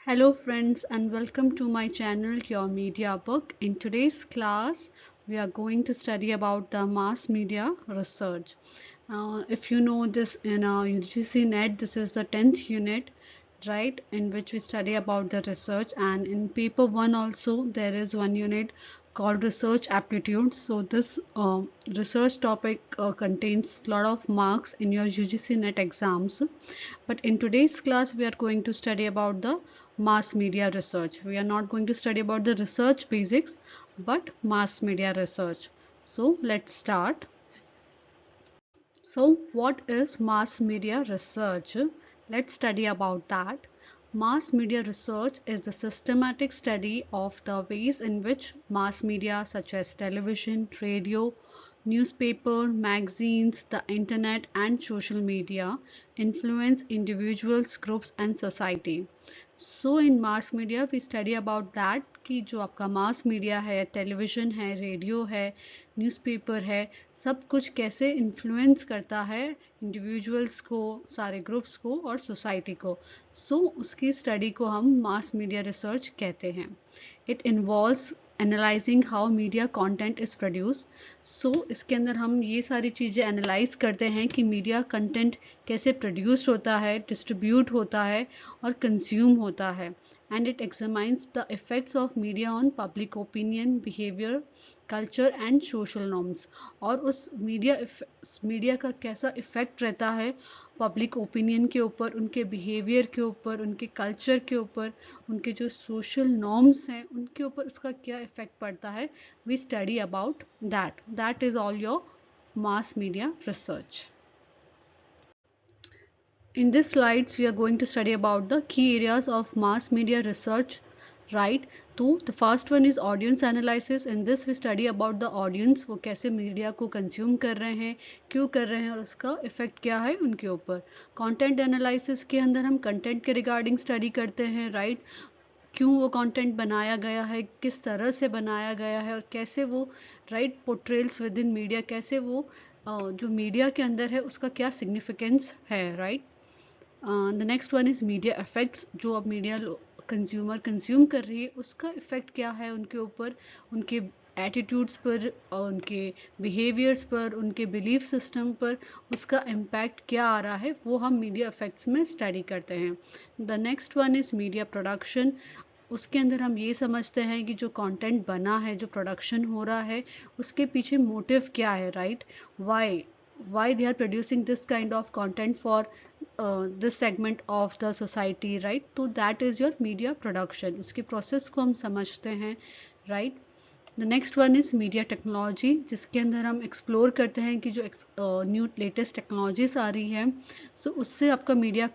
Hello friends and welcome to my channel Your Media Book. In today's class we are going to study about the mass media research. If you know this in UGC NET, this is the 10th unit, right, in which we study about the research, and in paper 1 also there is one unit called research aptitude. So this research topic contains a lot of marks in your UGC NET exams, but in today's class we are going to study about the mass media research. We are not going to study about the research basics but mass media research. So let's start. So what is mass media research? Let's study about that. Mass media research is the systematic study of the ways in which mass media such as television, radio, newspaper, magazines, the internet and social media influence individuals, groups and society. So in mass media we study about that कि जो आपका mass media है, television है, radio है, newspaper है, सब कुछ कैसे इन्फ्लुएंस करता है इंडिविजुअल्स को, सारे ग्रुप्स को और सोसाइटी को. सो उसकी स्टडी को हम मास मीडिया रिसर्च कहते हैं. It involves analysing how media content is produce. So इसके अंदर हम ये सारी चीज़ें एनालाइज करते हैं कि मीडिया कंटेंट कैसे प्रोड्यूस्ड होता है, डिस्ट्रीब्यूट होता है और कंज्यूम होता है. And it examines the effects of media on public opinion, behavior, culture and social norms. और उस मीडिया का कैसा इफ़ेक्ट रहता है पब्लिक ओपिनियन के ऊपर, उनके बिहेवियर के ऊपर, उनके कल्चर के ऊपर, उनके जो सोशल नॉर्म्स हैं उनके ऊपर उसका क्या इफ़ेक्ट पड़ता है. We study about that is all your mass media research. In this slides, we are going to study about the key areas of mass media research, right? So the first one is audience analysis. In this we study about the audience, वो कैसे media को consume कर रहे हैं, क्यों कर रहे हैं और उसका इफेक्ट क्या है उनके ऊपर. कंटेंट एनालिसिस के अंदर हम कंटेंट के रिगार्डिंग स्टडी करते हैं, राइट? क्यों वो कंटेंट बनाया गया है, किस तरह से बनाया गया है और कैसे वो राइट पोर्ट्रेल्स विद इन मीडिया, कैसे वो जो मीडिया के अंदर है उसका क्या सिग्निफिकेंस है, right? The next one is media effects. जो अब मीडिया कंज्यूमर कंज्यूम कर रही है उसका इफ़ेक्ट क्या है उनके ऊपर, उनके एटीट्यूड्स पर, उनके बिहेवियर्स पर, उनके बिलीफ सिस्टम पर उसका इम्पैक्ट क्या आ रहा है, वो हम मीडिया इफ़ेक्ट्स में स्टडी करते हैं. The next one is media production. उसके अंदर हम ये समझते हैं कि जो कंटेंट बना है, जो प्रोडक्शन हो रहा है, उसके पीछे मोटिव क्या है, right? why they are producing this kind of content for this segment of the society, right? तो that is your media production. उसके प्रोसेस को हम समझते हैं, right? The next one is media technology, जिसके अंदर हम एक्सप्लोर करते हैं कि जो न्यू लेटेस्ट टेक्नोलॉजीज आ रही हैं, सो उससे आपका मीडिया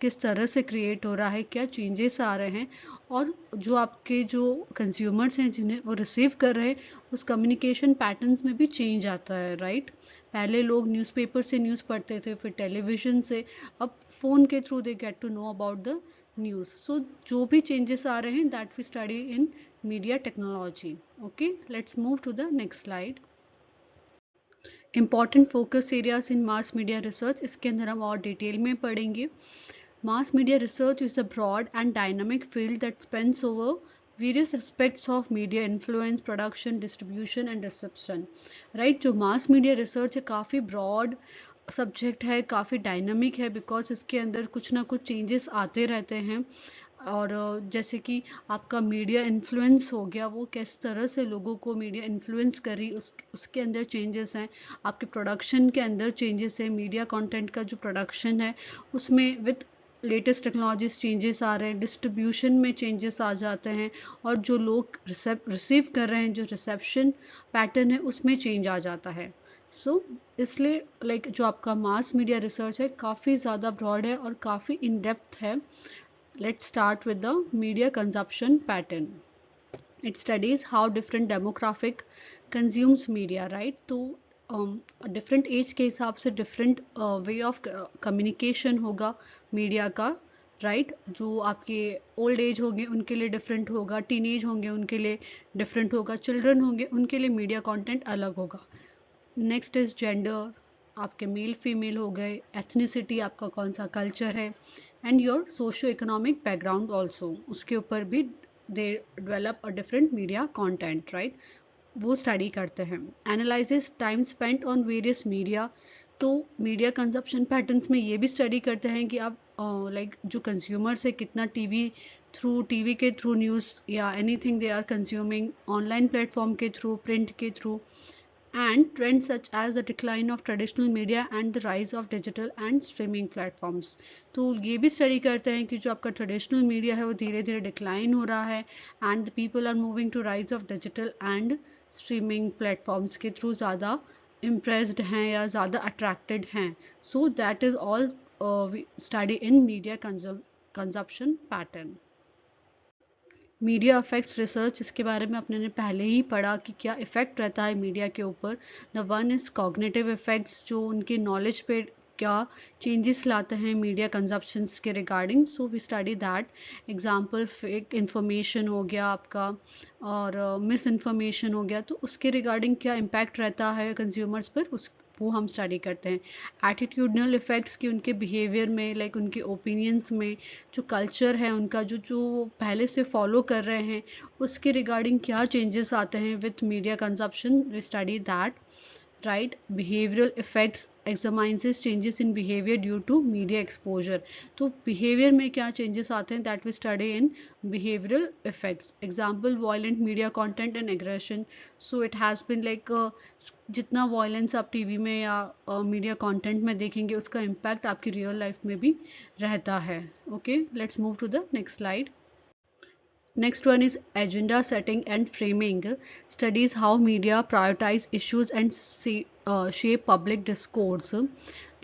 किस तरह से क्रिएट हो रहा है, क्या चेंजेस आ रहे हैं और जो आपके जो कंज्यूमर्स हैं जिन्हें वो रिसीव कर रहे हैं उस कम्युनिकेशन पैटर्न्स में भी चेंज आता है, राइट? पहले लोग न्यूज़पेपर से न्यूज़ पढ़ते थे, फिर टेलीविज़न से, अब फ़ोन के through they get to know about the news. So जो भी चेंजेस आ रहे हैं that we study in media technology. Okay, let's move to the next slide. Important focus areas in mass media research, इसके अंदर हम और डिटेल में पढ़ेंगे. Mass media research is a broad and dynamic field that spans over various aspects of media influence, production, distribution and reception. Right? जो mass media research है काफ़ी broad subject है, काफ़ी डायनामिक है, बिकॉज इसके अंदर कुछ ना कुछ चेंजेस आते रहते हैं. और जैसे कि आपका मीडिया इन्फ्लुएंस हो गया, वो किस तरह से लोगों को मीडिया इन्फ्लुएंस कर रही उसके अंदर चेंजेस हैं. आपके प्रोडक्शन के अंदर चेंजेस है, मीडिया कंटेंट का जो प्रोडक्शन है उसमें विथ लेटेस्ट टेक्नोलॉजीज चेंजेस आ रहे हैं, डिस्ट्रीब्यूशन में चेंजेस आ जाते हैं और जो लोग रिसीव कर रहे हैं, जो रिसेप्शन पैटर्न है उसमें चेंज आ जाता है. सो इसलिए लाइक जो आपका मास मीडिया रिसर्च है काफ़ी ज़्यादा ब्रॉड है और काफ़ी इन डेप्थ है. Let's start with the media consumption pattern. It studies how different demographic consumes media, right? तो डिफरेंट एज के हिसाब से डिफरेंट वे ऑफ कम्युनिकेशन होगा मीडिया का, राइट? जो आपके ओल्ड एज होंगे उनके लिए डिफरेंट होगा, टीन एज होंगे उनके लिए डिफरेंट होगा, चिल्ड्रन होंगे उनके लिए मीडिया कंटेंट अलग होगा. नेक्स्ट इज़ जेंडर, आपके मेल फीमेल हो गए, एथनिसिटी आपका कौन सा कल्चर है, and your socio economic background also, उसके ऊपर भी they develop a different media content, right, वो स्टडी करते हैं। Analysis time spent on various media, तो मीडिया कंजप्शन पैटर्न्स में ये भी स्टडी करते हैं कि आप लाइक जो कंज्यूमर्स है कितना टीवी के थ्रू न्यूज़ या anything they are consuming, online platform के थ्रू, प्रिंट के through, and trends such as the decline of traditional media and the rise of digital and streaming platforms। तो ये भी स्टडी करते हैं कि जो आपका ट्रेडिशनल मीडिया है वो धीरे धीरे डिक्लाइन हो रहा है and people are moving to rise of digital and streaming platforms के थ्रू ज़्यादा इम्प्रेस्ड हैं या ज़्यादा अट्रैक्टेड हैं। So that is all study in media consumption pattern. Media affects research, इसके बारे में अपने ने पहले ही पढ़ा कि क्या इफ़ेक्ट रहता है मीडिया के ऊपर। The one is cognitive effects, जो उनके नॉलेज पे क्या चेंजेस लाते हैं मीडिया कंजप्शंस के regarding. So we study that. Example fake information हो गया आपका और मिस इन्फॉर्मेशन हो गया, तो उसके रिगार्डिंग क्या इम्पैक्ट रहता है कंज्यूमर्स पर, उस वो हम स्टडी करते हैं। एटीट्यूडनल इफ़ेक्ट्स की उनके बिहेवियर में, लाइक उनके ओपिनियंस में, जो कल्चर है उनका जो जो पहले से फॉलो कर रहे हैं उसके रिगार्डिंग क्या चेंजेस आते हैं with media consumption, we study that, right. Behavioural effects examines changes in behaviour due to media exposure, तो बिहेवियर में क्या चेंजेस आते हैं, that we study in behavioural effects. Example violent media content and aggression, so it has been like जितना violence आप TV में या media content में देखेंगे उसका इम्पैक्ट आपकी रियल लाइफ में भी रहता है। Okay, let's move to the next slide. Next one is agenda setting and framing. Studies how media prioritize issues and shape public discourse.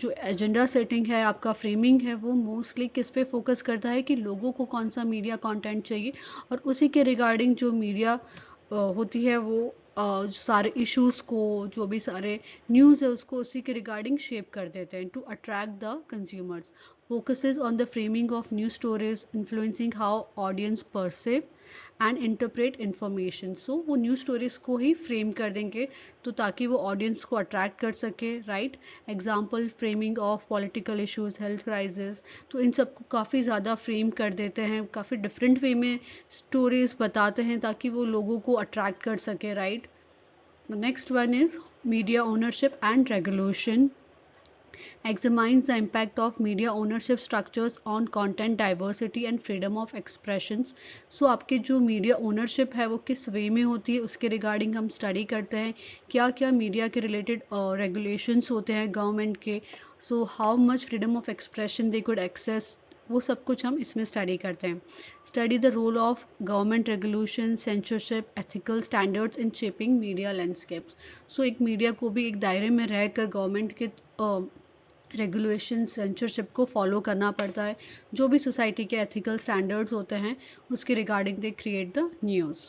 जो एजेंडा सेटिंग है, आपका फ्रेमिंग है, वो मोस्टली किस पे फोकस करता है कि लोगों को कौन सा मीडिया कंटेंट चाहिए और उसी के रिगार्डिंग जो मीडिया होती है वो सारे इश्यूज को, जो भी सारे न्यूज़ है उसको उसी के रिगार्डिंग शेप कर देते हैं to attract the consumers. Focuses on the framing of news stories, influencing how audience perceive and interpret information। So वो न्यूज़ स्टोरीज को ही फ्रेम कर देंगे तो ताकि वो ऑडियंस को अट्रैक्ट कर सके, right. Example framing of political issues, health crisis, तो इन सबको काफ़ी ज़्यादा फ्रेम कर देते हैं, काफ़ी डिफरेंट वे में स्टोरीज बताते हैं ताकि वो लोगों को अट्रैक्ट कर सके, right. The next one is media ownership and regulation, examines the impact of media ownership structures on content diversity and freedom of expressions। सो आपके जो मीडिया ओनरशिप है वो किस वे में होती है उसके रिगार्डिंग हम स्टडी करते हैं, क्या क्या मीडिया के रिलेटेड रेगुलेशंस होते हैं गवर्नमेंट के, so how much freedom of expression they could access, वो सब कुछ हम इसमें स्टडी करते हैं। Study the role of government regulation, censorship, ethical standards in shaping media landscapes. So एक मीडिया को भी एक दायरे में रहकर गवर्नमेंट के रेगुलेशन, सेंसरशिप को फॉलो करना पड़ता है, जो भी सोसाइटी के एथिकल स्टैंडर्ड्स होते हैं उसके regarding they create the news.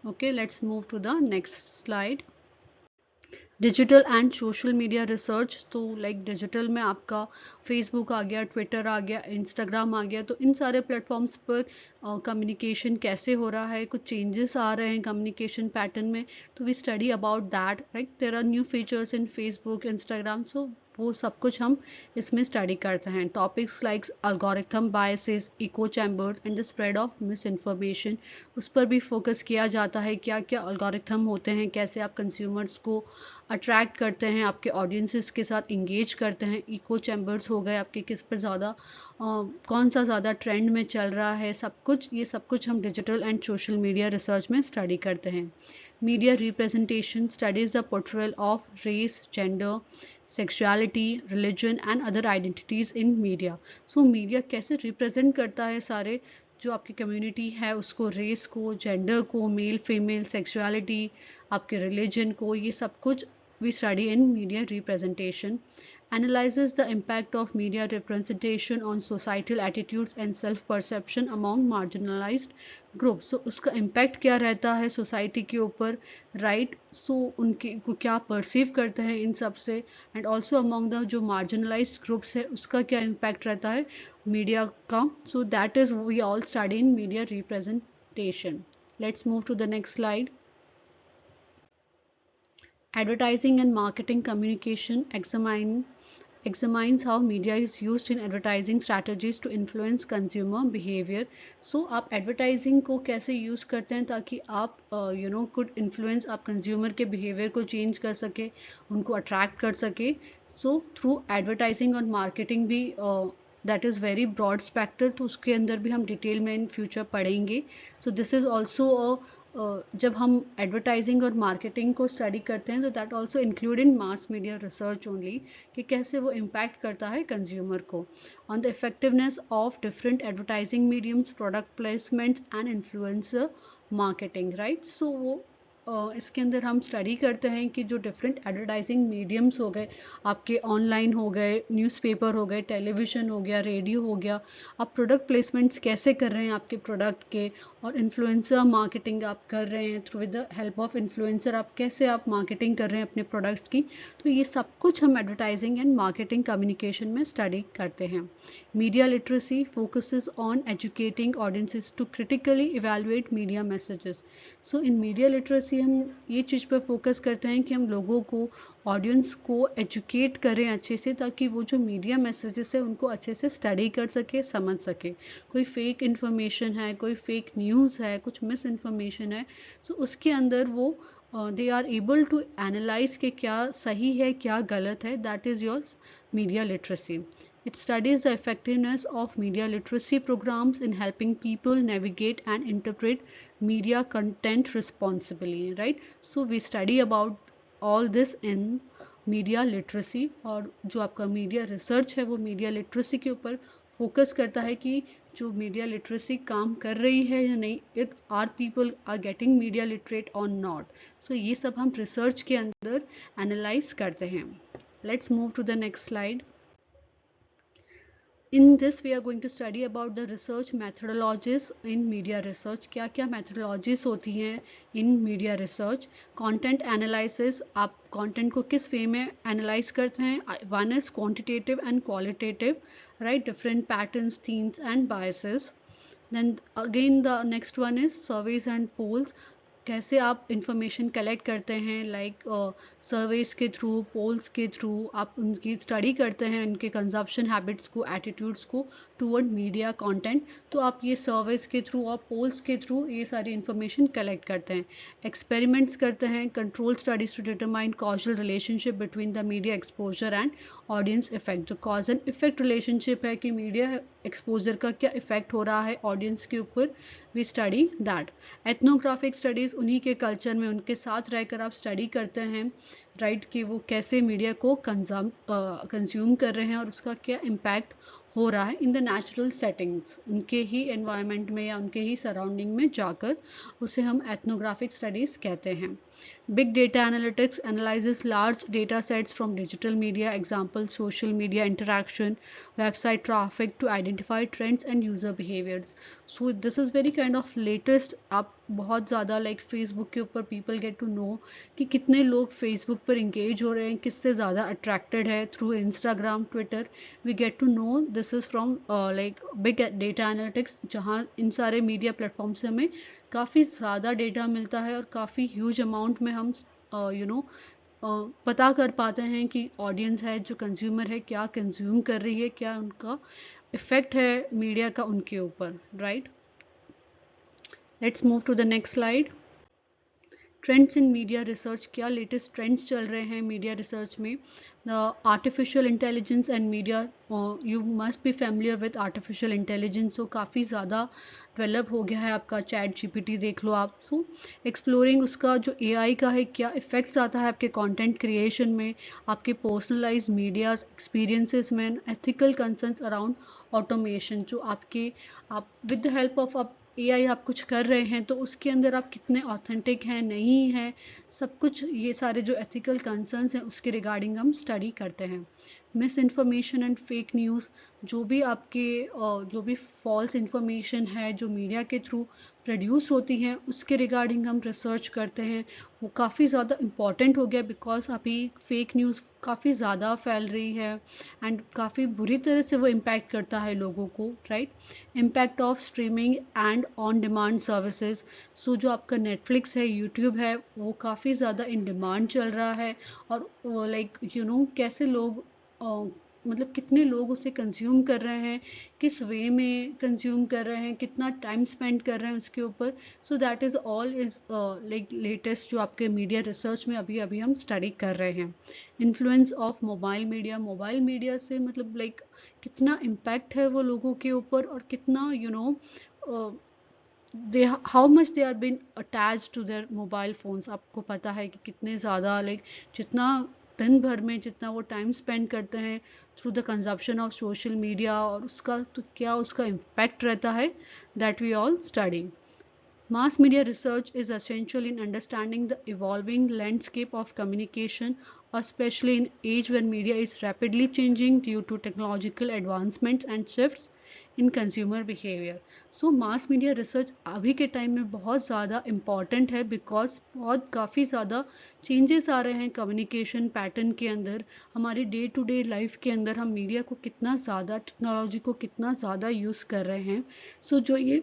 Okay, let's move to the next slide. Digital and social media research, तो लाइक डिजिटल में आपका फेसबुक आ गया, ट्विटर आ गया, इंस्टाग्राम आ गया, तो इन सारे प्लेटफॉर्म्स पर कम्युनिकेशन कैसे हो रहा है, कुछ चेंजेस आ रहे हैं कम्युनिकेशन पैटर्न में, तो we study about that, right. There are new features in Facebook, Instagram, so वो सब कुछ हम इसमें स्टडी करते हैं। Topics like algorithm biases, echo chambers and the spread of misinformation, उस पर भी फोकस किया जाता है, क्या क्या अल्गोरिथम होते हैं, कैसे आप कंज्यूमर्स को अट्रैक्ट करते हैं, आपके ऑडियंसेस के साथ इंगेज करते हैं। इको चैम्बर्स हो गए आपके, किस पर ज़्यादा कौन सा ज़्यादा ट्रेंड में चल रहा है, सब कुछ ये सब कुछ हम digital and social media research में स्टडी करते हैं। Media representation studies the portrayal of race, gender, sexuality, religion and other identities in media. So media कैसे रिप्रेजेंट करता है सारे जो आपकी कम्युनिटी है उसको, रेस को, जेंडर को, मेल फीमेल, सेक्सुअलिटी, आपके रिलीजन को, ये सब कुछ we study in media representation। Analyzes the impact of media representation on societal attitudes and self perception among marginalized groups। so उसका impact क्या रहता है सोसाइटी के ऊपर, राइट। सो उनके को क्या परसीव करते हैं इन सब से, एंड ऑल्सो अमॉन्ग द जो मार्जिनलाइज्ड ग्रुप्स है उसका क्या इम्पैक्ट रहता है मीडिया का। So that is we all study in media representation. Let's move to the next slide. Advertising and marketing communication, examine examines how media is used in advertising strategies to influence consumer behavior. So आप advertising को कैसे use करते हैं ताकि आप could influence आप consumer के behavior को change कर सके, उनको attract कर सके. So through advertising और marketing भी that is very broad spectrum, तो उसके अंदर भी हम डिटेल में इन फ्यूचर पढ़ेंगे. सो दिस इज़ ऑल्सो जब हम एडवर्टाइजिंग और मार्केटिंग को स्टडी करते हैं तो that also include in mass media research only, कि कैसे वो इम्पैक्ट करता है कंज्यूमर को on the effectiveness of different advertising mediums, product placements and influencer marketing, right. So वो इसके अंदर हम स्टडी करते हैं कि जो डिफरेंट एडवर्टाइजिंग मीडियम्स हो गए, आपके ऑनलाइन हो गए, न्यूज़पेपर हो गए, टेलीविज़न हो गया, रेडियो हो गया, आप प्रोडक्ट प्लेसमेंट्स कैसे कर रहे हैं आपके प्रोडक्ट के, और इन्फ्लुएंसर मार्केटिंग आप कर रहे हैं through with the help of influencer, आप कैसे आप मार्केटिंग कर रहे हैं अपने प्रोडक्ट्स की. तो ये सब कुछ हम एडवर्टाइजिंग एंड मार्केटिंग कम्युनिकेशन में स्टडी करते हैं. Media literacy focuses on educating audiences to critically evaluate media messages. So in media literacy हम ये चीज़ पर फोकस करते हैं कि हम लोगों को, ऑडियंस को एजुकेट करें अच्छे से, ताकि वो जो मीडिया मैसेजेस है उनको अच्छे से स्टडी कर सके, समझ सके. कोई फेक इन्फॉर्मेशन है, कोई फेक न्यूज़ है, कुछ मिस इन्फॉर्मेशन है, तो उसके अंदर वो they are able to analyse कि क्या सही है, क्या गलत है. That is your media literacy. It studies the effectiveness of media literacy programs in helping people navigate and interpret media content responsibly, right? So we study about all this in media literacy. और जो आपका media research है वो media literacy के ऊपर focus करता है कि जो मीडिया लिटरेसी काम कर रही है या नहीं, it are people are getting media literate और नॉट. सो ये सब हम रिसर्च के अंदर एनालाइज करते हैं. Let's move to the next slide. In this we are going to study about the research methodologies in media research. क्या क्या methodologies होती हैं in media research. Content analysis, आप content को किस way में analyze करते हैं. One is quantitative and qualitative, right? Different patterns, themes and biases. Then again the next one is surveys and polls. कैसे आप इंफॉर्मेशन कलेक्ट करते हैं, लाइक सर्वेस के थ्रू, पोल्स के थ्रू आप उनकी स्टडी करते हैं, उनके कंजप्शन हैबिट्स को, एटीट्यूड्स को टूवर्ड मीडिया कंटेंट. तो आप ये सर्वेस के थ्रू और पोल्स के थ्रू ये सारी इंफॉर्मेशन कलेक्ट करते हैं. एक्सपेरिमेंट्स करते हैं, control studies to determine causal relationship between the media exposure and audience effect. जो कॉज एंड इफेक्ट रिलेशनशिप है कि मीडिया एक्सपोजर का क्या इफेक्ट हो रहा है ऑडियंस के ऊपर, we study that. Ethnographic studies, उन्हीं के कल्चर में उनके साथ रहकर आप स्टडी करते हैं, राइट, कि वो कैसे मीडिया को कंज्यूम कर रहे हैं और उसका क्या इम्पैक्ट हो रहा है इन द नेचुरल सेटिंग्स, उनके ही एनवायरनमेंट में या उनके ही सराउंडिंग में जाकर. उसे हम एथनोग्राफिक स्टडीज़ कहते हैं. Big data analytics analyzes large data sets from digital media, example social media interaction, website traffic, to identify trends and user behaviors. So this is very kind of latest. आप बहुत ज़्यादा like Facebook के ऊपर people get to no कि कितने लोग Facebook पर engage हो रहे हैं, किससे ज़्यादा अट्रैक्टेड है. Through Instagram, Twitter, we get to know. This is from like big data analytics, जहाँ इन सारे मीडिया प्लेटफॉर्म से हमें काफ़ी ज़्यादा डेटा मिलता है और काफ़ी ह्यूज अमाउंट में हम पता कर पाते हैं कि ऑडियंस है, जो कंज्यूमर है, क्या कंज्यूम कर रही है, क्या उनका इफ़ेक्ट है मीडिया का उनके ऊपर, right. Let's move to the next slide. Trends in media research, क्या लेटेस्ट ट्रेंड्स चल रहे हैं मीडिया रिसर्च में. Artificial intelligence and media, you must be familiar with artificial intelligence. So काफ़ी ज़्यादा डेवलप हो गया है आपका चैट जीपीटी, देख लो आप. सो एक्सप्लोरिंग उसका जो एआई का है, क्या इफ़ेक्ट्स आता है आपके कंटेंट क्रिएशन में, आपके पर्सनलाइज मीडिया एक्सपीरियंसेस में, एथिकल कंसर्न्स अराउंड ऑटोमेशन. जो आपके आप विद द हेल्प ऑफ आप एआई आप कुछ कर रहे हैं तो उसके अंदर आप कितने ऑथेंटिक हैं, नहीं है, सब कुछ ये सारे जो एथिकल कंसर्न्स हैं उसके रिगार्डिंग हम स्टडी करते हैं. Miss information and fake news, जो भी आपके जो भी फॉल्स इन्फॉर्मेशन है जो मीडिया के थ्रू प्रोड्यूस होती हैं उसके रिगार्डिंग हम रिसर्च करते हैं. वो काफ़ी ज़्यादा इम्पॉर्टेंट हो गया बिकॉज अभी फेक न्यूज़ काफ़ी ज़्यादा फैल रही है एंड काफ़ी बुरी तरह से वो इम्पैक्ट करता है लोगों को, right. Impact of streaming and on demand services. So जो आपका नेटफ्लिक्स है, यूट्यूब है, वो काफ़ी ज़्यादा इन डिमांड चल रहा है और लाइक कैसे लोग मतलब कितने लोग उसे कंज्यूम कर रहे हैं, किस वे में कंज्यूम कर रहे हैं, कितना टाइम स्पेंड कर रहे हैं उसके ऊपर. सो that is all is like latest जो आपके मीडिया रिसर्च में अभी अभी हम स्टडी कर रहे हैं. इन्फ्लुएंस ऑफ मोबाइल मीडिया से मतलब लाइक कितना इम्पैक्ट है वो लोगों के ऊपर, और कितना they how much they are been attach to their mobile phones. आपको पता है कि कितने ज़्यादा लाइक जितना दिन भर में जितना वो टाइम स्पेंड करते हैं through the consumption of social media, और उसका तो क्या उसका इम्पैक्ट रहता है, that we all study. Mass media research is essential in understanding the evolving landscape of communication, especially in age when media is rapidly changing due to technological advancements and shifts in consumer behavior. So mass media research अभी के time में बहुत ज़्यादा important है, because बहुत काफ़ी ज़्यादा changes आ रहे हैं कम्युनिकेशन पैटर्न के अंदर, हमारी डे टू डे लाइफ के अंदर हम मीडिया को कितना ज़्यादा, टेक्नोलॉजी को कितना ज़्यादा यूज़ कर रहे हैं. सो जो ये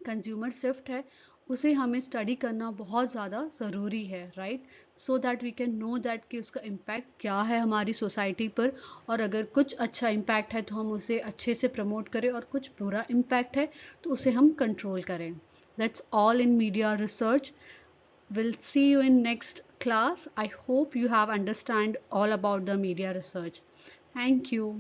कंज्यूमर शिफ्ट है उसे हमें स्टडी करना बहुत ज़्यादा ज़रूरी है, right. So that we can know that कि उसका इम्पैक्ट क्या है हमारी सोसाइटी पर, और अगर कुछ अच्छा इम्पैक्ट है तो हम उसे अच्छे से प्रमोट करें, और कुछ बुरा इम्पैक्ट है तो उसे हम कंट्रोल करें. That's all in media research. We'll see you in next class. I hope you have understand all about the media research. Thank you.